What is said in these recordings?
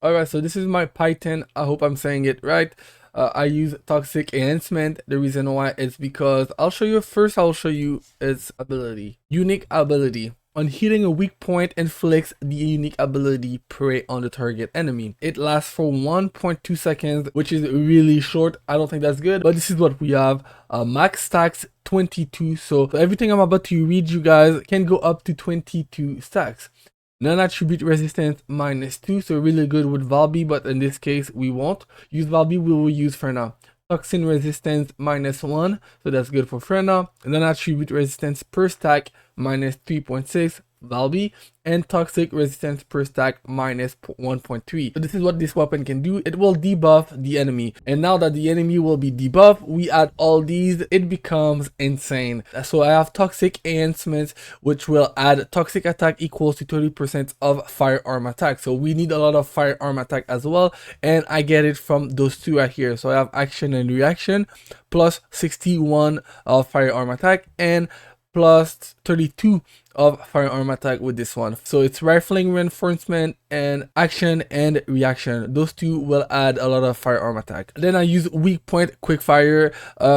Alright, so this is my Python. I hope I'm saying it right. I use Toxic Enhancement. The reason why is because I'll show you its ability. Unique ability. On hitting a weak point, inflicts the unique ability prey on the target enemy. It lasts for 1.2 seconds, which is really short. I don't think that's good, but this is what we have. Max stacks 22, so everything I'm about to read you guys can go up to 22 stacks. Non-attribute resistance -2, so really good with Valby, but in this case we won't use Valby, we will use Freyna. Toxin resistance -1, so that's good for Freyna. Non-attribute resistance per stack -3.6, Valby, and toxic resistance per stack -1.3. So this is what this weapon can do. It will debuff the enemy, and now that the enemy will be debuffed, we add all these, it becomes insane. So I have toxic enhancements, which will add toxic attack equals to 30% of firearm attack. So we need a lot of firearm attack as well, and I get it from those two right here. So I have action and reaction plus 61 of firearm attack and plus 32 of firearm attack with this one. So it's rifling reinforcement and action and reaction. Those two will add a lot of firearm attack. Then I use weak point quick fire,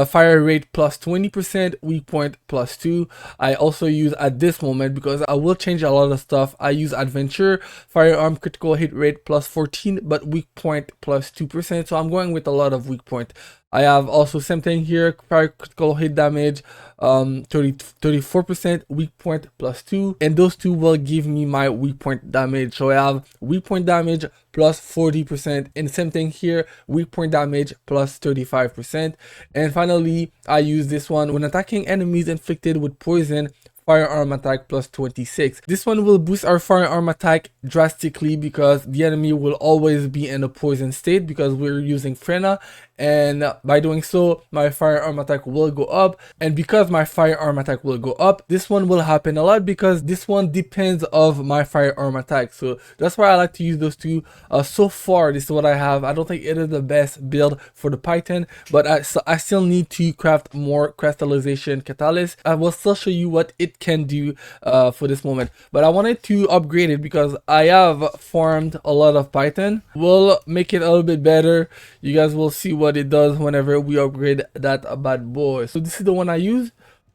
fire rate plus 20%, weak point plus 2. I also use at this moment, because I will change a lot of stuff, I use adventure, firearm critical hit rate plus 14, but weak point plus 2%. So I'm going with a lot of weak point. I have also same thing here, fire critical hit damage 34%, weak point plus 2, and those two will give me my weak point damage. So I have weak point damage plus 40%, and same thing here, weak point damage plus 35%. And finally, I use this one when attacking enemies inflicted with poison, firearm attack plus 26. This one will boost our firearm attack drastically because the enemy will always be in a poison state because we're using Freyna, and by doing so my firearm attack will go up. And because my firearm attack will go up, this one will happen a lot because this one depends of my firearm attack. So that's why I like to use those two. So far this is what I have. I don't think it is the best build for the Python, but I still need to craft more crystallization catalyst. I will still show you what it can do for this moment, but I wanted to upgrade it because I have farmed a lot of Python. We'll make it a little bit better. You guys will see what it does whenever we upgrade that bad boy. So this is the one I use.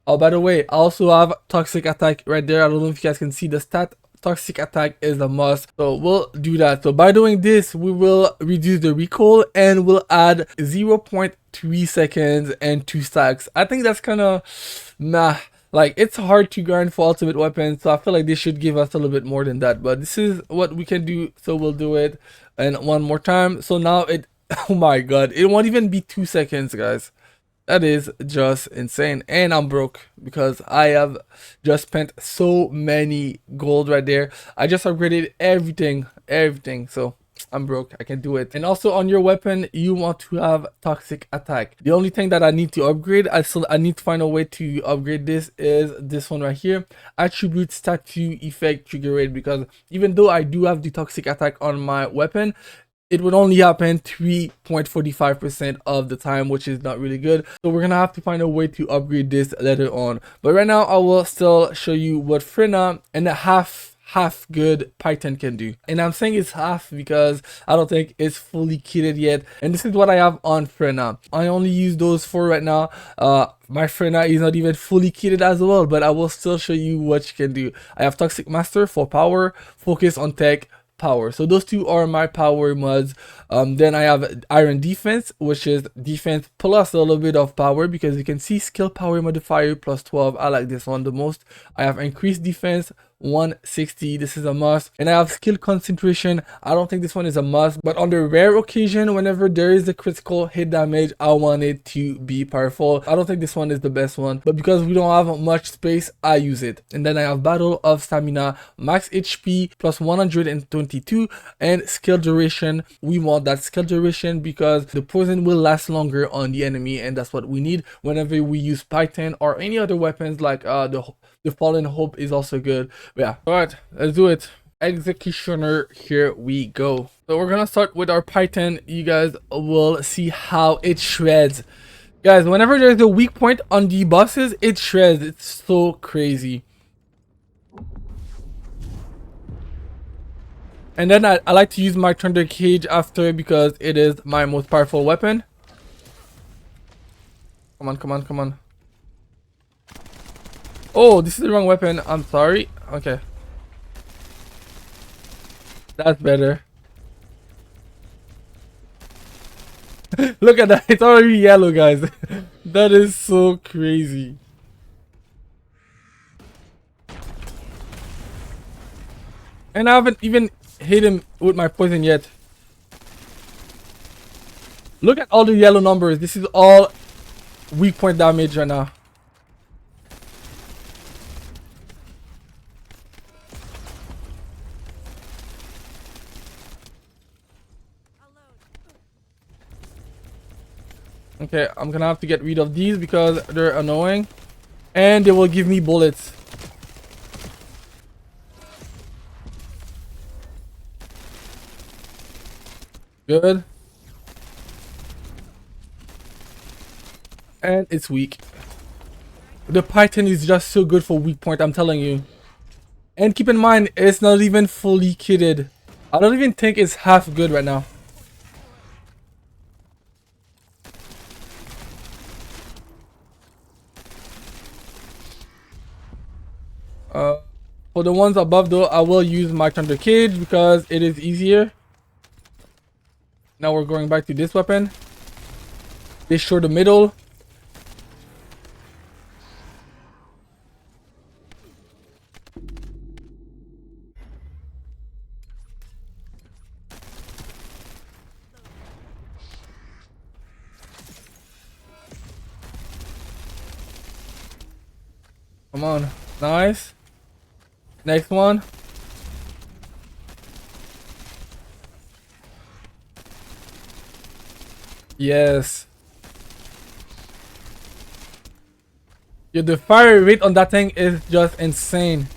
Oh, by the way, I also have toxic attack right there. I don't know if you guys can see the stat. Toxic attack is a must, so we'll do that. So by doing this, we will reduce the recoil and we'll add 0.3 seconds and 2 stacks. I think that's kind of like, it's hard to grind for ultimate weapons, so I feel like they should give us a little bit more than that, but this is what we can do, so we'll do it. And one more time. So now it oh my god, it won't even be 2 seconds, guys. That is just insane. And I'm broke because I have just spent so many gold right there. I just upgraded everything. So I'm broke. I can do it. And also on your weapon, you want to have toxic attack. The only thing that I need to upgrade, I need to find a way to upgrade this, is this one right here. Attribute statue effect trigger rate, because even though I do have the toxic attack on my weapon, it would only happen 3.45% of the time, which is not really good. So we're gonna have to find a way to upgrade this later on. But right now, I will still show you what Freyna and a half good Python can do. And I'm saying it's half because I don't think it's fully kitted yet. And this is what I have on Freyna. I only use those four right now. My Freyna is not even fully kitted as well, but I will still show you what you can do. I have Toxic Master for power, focus on tech, power. So those two are my power mods. Then I have Iron Defense, which is defense plus a little bit of power, because you can see skill power modifier plus 12. I like this one the most. I have increased defense 160. This is a must. And I have skill concentration. I don't think this one is a must, but on the rare occasion, whenever there is a critical hit damage, I want it to be powerful. I don't think this one is the best one, but because we don't have much space, I use it. And then I have Battle of Stamina, max HP plus 122, and skill duration. We want that skill duration because the poison will last longer on the enemy, and that's what we need whenever we use Python or any other weapons. Like the Fallen Hope is also good. But yeah, all right, let's do it. Executioner, here we go. So we're gonna start with our Python. You guys will see how it shreds. Guys, whenever there's a weak point on the bosses, it shreds. It's so crazy. And then I like to use my Thunder Cage after because it is my most powerful weapon. Come on, come on, come on. Oh, this is the wrong weapon. I'm sorry. Okay. That's better. Look at that. It's already yellow, guys. That is so crazy. And I haven't even hit him with my poison yet. Look at all the yellow numbers. This is all weak point damage right now. Okay, I'm gonna have to get rid of these because they're annoying. And they will give me bullets. Good. And it's weak. The Python is just so good for weak point, I'm telling you. And keep in mind, it's not even fully kitted. I don't even think it's half good right now. For the ones above though, I will use my Thunder Cage because it is easier. Now we're going back to this weapon. They show the middle. Come on. Nice. Next one. Yes. Yeah, the fire rate on that thing is just insane.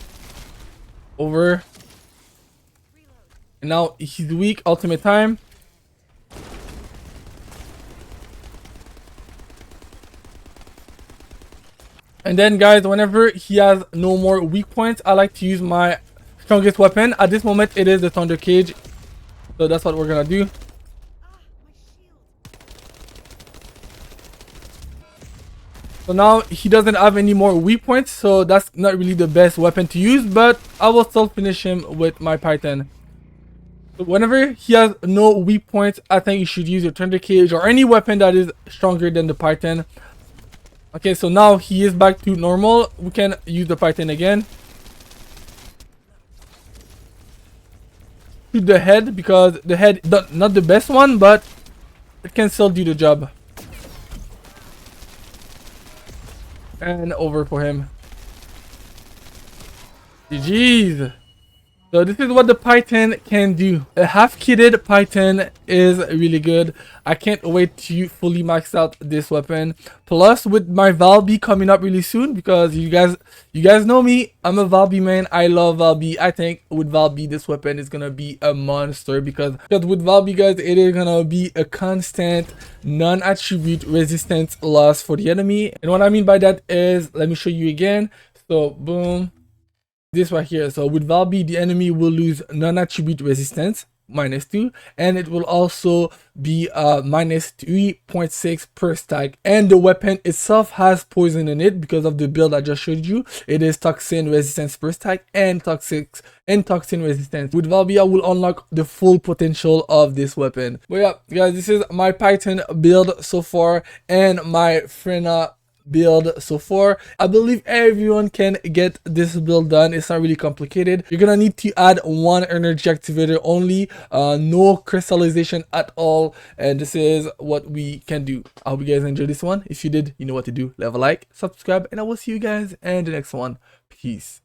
Over. And now he's weak. Ultimate time. And then guys, whenever he has no more weak points, I like to use my strongest weapon. At this moment, it is the Thunder Cage. So that's what we're gonna do. So now he doesn't have any more weak points, so that's not really the best weapon to use, but I will still finish him with my Python. So whenever he has no weak points, I think you should use your Thunder Cage or any weapon that is stronger than the Python. Okay, so now he is back to normal. We can use the Python again. Shoot the head because the head not the best one, but it can still do the job. And over for him. GG's. So this is what the Python can do. A half-kitted Python is really good. I can't wait to fully max out this weapon. Plus, with my Valby coming up really soon, because you guys know me, I'm a Valby man. I love Valby. I think with Valby, this weapon is gonna be a monster because with Valby, guys, it is gonna be a constant non-attribute resistance loss for the enemy. And what I mean by that is, let me show you again. So boom. This right here. So with Valby, the enemy will lose non-attribute resistance -2, and it will also be -3.6 per stack. And the weapon itself has poison in it because of the build I just showed you. It is toxin resistance per stack and toxin resistance. With Valby, I will unlock the full potential of this weapon. But yeah, guys, this is my Python build so far and my Freyna build so far. I believe everyone can get this build done. It's not really complicated. You're gonna need to add one energy activator only, no crystallization at all, and this is what we can do. I hope you guys enjoyed this one. If you did, you know what to do. Leave a like, subscribe, and I will see you guys in the next one. Peace.